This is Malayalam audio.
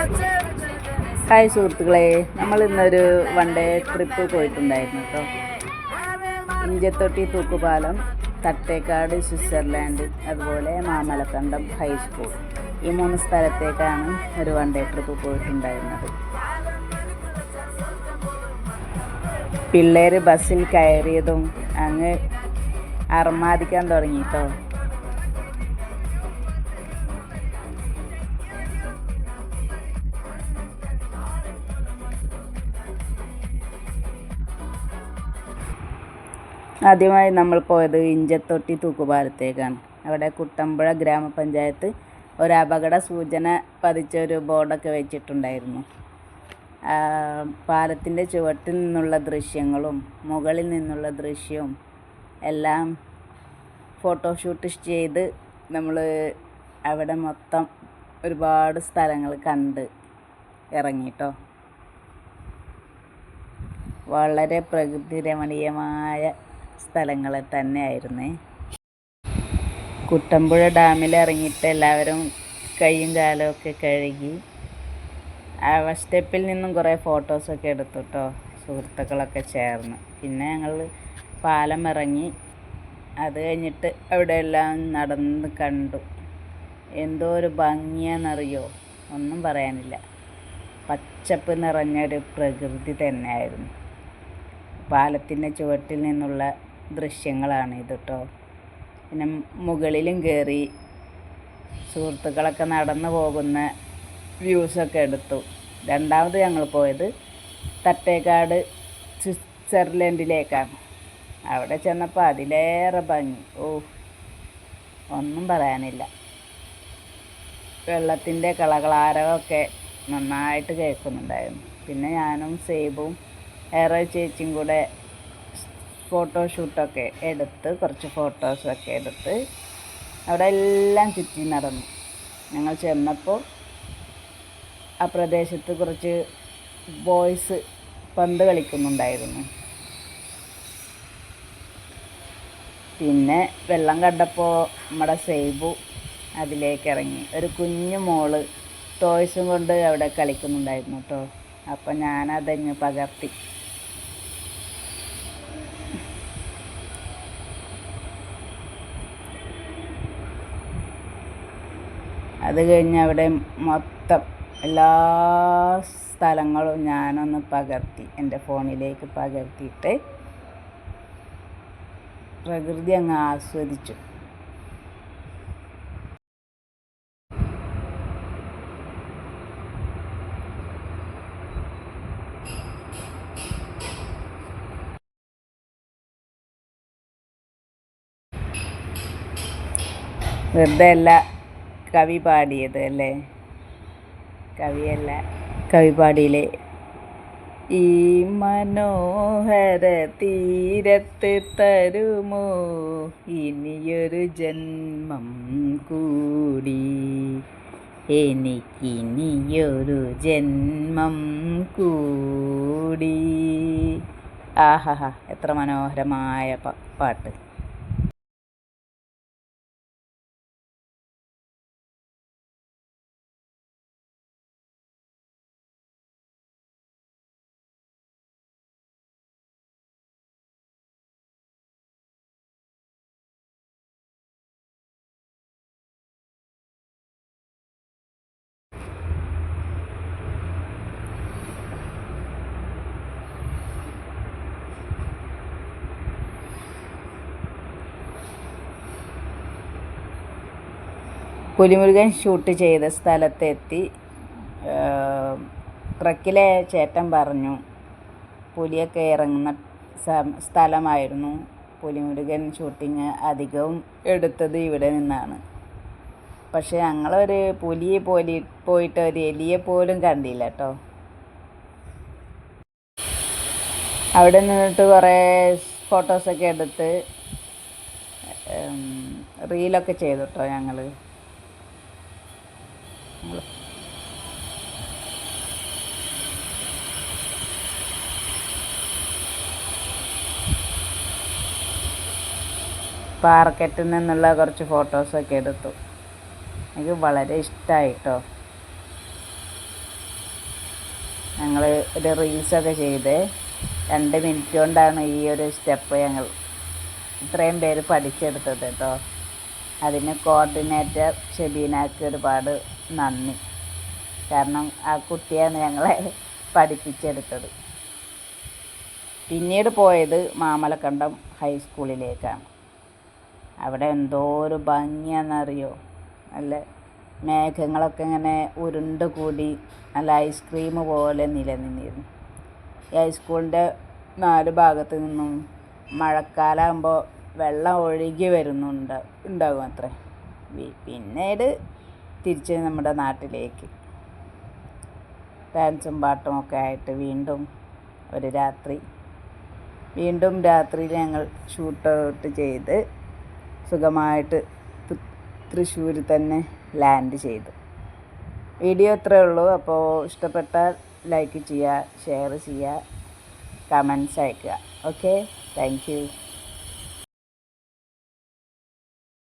ഹായ് സുഹൃത്തുക്കളെ, നമ്മൾ ഇന്നൊരു വൺ ഡേ ട്രിപ്പ് പോയിട്ടുണ്ടായിരുന്നു കേട്ടോ. ഇഞ്ചത്തൊട്ടി തൂക്കുപാലം, തട്ടേക്കാട് സ്വിറ്റ്സർലാൻഡ്, അതുപോലെ മാമലക്കണ്ടം ഹൈസ്കൂൾ, ഈ 3 സ്ഥലത്തേക്കാണ് ഒരു വൺ ഡേ ട്രിപ്പ് പോയിട്ടുണ്ടായിരുന്നത്. പിള്ളേർ ബസ്സിൽ കയറിയതും അങ്ങ് അർമാദിക്കാൻ തുടങ്ങി കേട്ടോ. ആദ്യമായി നമ്മൾ പോയത് ഇഞ്ചത്തൊട്ടി തൂക്കുപാലത്തേക്കാണ്. അവിടെ കുട്ടമ്പുഴ ഗ്രാമപഞ്ചായത്ത് ഒരു അപകട സൂചന പതിച്ച ഒരു ബോർഡൊക്കെ വെച്ചിട്ടുണ്ടായിരുന്നു. പാലത്തിൻ്റെ ചുവട്ടിൽ നിന്നുള്ള ദൃശ്യങ്ങളും മുകളിൽ നിന്നുള്ള ദൃശ്യവും എല്ലാം ഫോട്ടോഷൂട്ട് ചെയ്ത് നമ്മൾ അവിടെ മൊത്തം ഒരുപാട് സ്ഥലങ്ങൾ കണ്ട് ഇറങ്ങിട്ടോ. വളരെ പ്രകൃതി രമണീയമായ സ്ഥലങ്ങൾ തന്നെയായിരുന്നേ. കുട്ടമ്പുഴ ഡാമിൽ ഇറങ്ങിയിട്ട് എല്ലാവരും കൈയും കാലുമൊക്കെ കഴുകി സ്റ്റെപ്പിൽ നിന്നും കുറേ ഫോട്ടോസൊക്കെ എടുത്തു കേട്ടോ, സുഹൃത്തുക്കളൊക്കെ ചേർന്ന്. പിന്നെ ഞങ്ങൾ പാലം ഇറങ്ങി, അത് കഴിഞ്ഞിട്ട് അവിടെ എല്ലാം നടന്ന് കണ്ടു. എന്തോ ഒരു ഭംഗിയാണെന്നറിയോ, ഒന്നും പറയാനില്ല. പച്ചപ്പ് നിറഞ്ഞൊരു പ്രകൃതി തന്നെയായിരുന്നു. പാലത്തിൻ്റെ ചുവട്ടിൽ നിന്നുള്ള ദൃശ്യങ്ങളാണ് ഇത് കേട്ടോ. പിന്നെ മുകളിലും കയറി സുഹൃത്തുക്കളൊക്കെ നടന്നു പോകുന്ന വ്യൂസൊക്കെ എടുത്തു. രണ്ടാമത് ഞങ്ങൾ പോയത് തട്ടേക്കാട് സ്വിറ്റ്സർലൻഡിലേക്കാണ്. അവിടെ ചെന്നപ്പോൾ അതിലേറെ ഭംഗി, ഒന്നും പറയാനില്ല. വെള്ളത്തിൻ്റെ കളകളാരമൊക്കെ നന്നായിട്ട് കേൾക്കുന്നുണ്ടായിരുന്നു. പിന്നെ ഞാനും സേബും വേറെ ചേച്ചിയും കൂടെ ഫോട്ടോഷൂട്ടൊക്കെ എടുത്ത് കുറച്ച് ഫോട്ടോസൊക്കെ എടുത്ത് അവിടെ എല്ലാം ചുറ്റി നടന്നു. ഞങ്ങൾ ചെന്നപ്പോൾ ആ പ്രദേശത്ത് കുറച്ച് ബോയ്സ് പന്ത് കളിക്കുന്നുണ്ടായിരുന്നു. പിന്നെ വെള്ളം കണ്ടപ്പോൾ നമ്മുടെ സേബു അതിലേക്ക് ഇറങ്ങി. ഒരു കുഞ്ഞു മോള് ടോയ്സും കൊണ്ട് അവിടെ കളിക്കുന്നുണ്ടായിരുന്നു കേട്ടോ. അപ്പം ഞാനതങ്ങ് പകർത്തി. അത് കഴിഞ്ഞ് അവിടെ മൊത്തം എല്ലാ സ്ഥലങ്ങളും ഞാനൊന്ന് പകർത്തി, എൻ്റെ ഫോണിലേക്ക് പകർത്തിയിട്ട് പ്രകൃതി അങ്ങ് ആസ്വദിച്ചു. വെറുതെ അല്ല കവി പാടിയത് അല്ലേ, കവിയല്ല, കവി പാടിയില്ലേ. ഈ മനോഹര തീരത്ത് തരുമോ ഇനിയൊരു ജന്മം കൂടി, എനിക്കിനിയൊരു ജന്മം കൂടി. ആഹാ, എത്ര മനോഹരമായ പാട്ട്. പുലിമുരുകൻ ഷൂട്ട് ചെയ്ത സ്ഥലത്തെത്തി. ട്രക്കിലെ ചേട്ടൻ പറഞ്ഞു പുലിയൊക്കെ ഇറങ്ങുന്ന സ്ഥലമായിരുന്നു. പുലിമുരുകൻ ഷൂട്ടിങ് അധികവും എടുത്തത് ഇവിടെ നിന്നാണ്. പക്ഷേ ഞങ്ങളൊരു പുലിയെ പോയിട്ട് ഒരു എലിയെ പോലും കണ്ടില്ല കേട്ടോ. അവിടെ നിന്നിട്ട് കുറേ ഫോട്ടോസൊക്കെ എടുത്ത് റീലൊക്കെ ചെയ്തു കേട്ടോ ഞങ്ങൾ. പാറക്കെട്ടിൽ നിന്നുള്ള കുറച്ച് ഫോട്ടോസൊക്കെ എടുത്തു. എനിക്ക് വളരെ ഇഷ്ടമായി കേട്ടോ. ഞങ്ങൾ ഒരു റീൽസൊക്കെ ചെയ്ത് 2 മിനിറ്റ് കൊണ്ടാണ് ഈ ഒരു സ്റ്റെപ്പ് ഞങ്ങൾ ഇത്രയും പേര് പഠിച്ചെടുത്തത് കേട്ടോ. അതിന് കോർഡിനേറ്റർ ഷെബീനക്ക് ഒരുപാട് നന്ദി. കാരണം ആ കുട്ടിയാണ് ഞങ്ങളെ പഠിപ്പിച്ചെടുത്തത്. പിന്നീട് പോയത് മാമലക്കണ്ടം ഹൈസ്കൂളിലേക്കാണ്. അവിടെ എന്തോ ഒരു ഭംഗിയാണെന്നറിയോ. നല്ല മേഘങ്ങളൊക്കെ ഇങ്ങനെ ഉരുണ്ട് കൂടി നല്ല ഐസ്ക്രീം പോലെ നിലനിന്നിരുന്നു. ഈ ഹൈസ്കൂളിൻ്റെ 4 ഭാഗത്ത് നിന്നും മഴക്കാലമാകുമ്പോൾ വെള്ളം ഒഴുകി ഉണ്ടാകും അത്രേ. പിന്നീട് തിരിച്ച് നമ്മുടെ നാട്ടിലേക്ക് ഡാൻസും പാട്ടും ഒക്കെ ആയിട്ട് വീണ്ടും രാത്രിയിൽ ഞങ്ങൾ ഷൂട്ട് ഔട്ട് ചെയ്ത് സുഖമായിട്ട് തൃശ്ശൂർ തന്നെ ലാൻഡ് ചെയ്തു. വീഡിയോ ഇത്രയേ ഉള്ളൂ. അപ്പോൾ ഇഷ്ടപ്പെട്ടാൽ ലൈക്ക് ചെയ്യുക, ഷെയർ ചെയ്യുക, കമൻറ്റ്സ് അയയ്ക്കുക. Okay, thank you.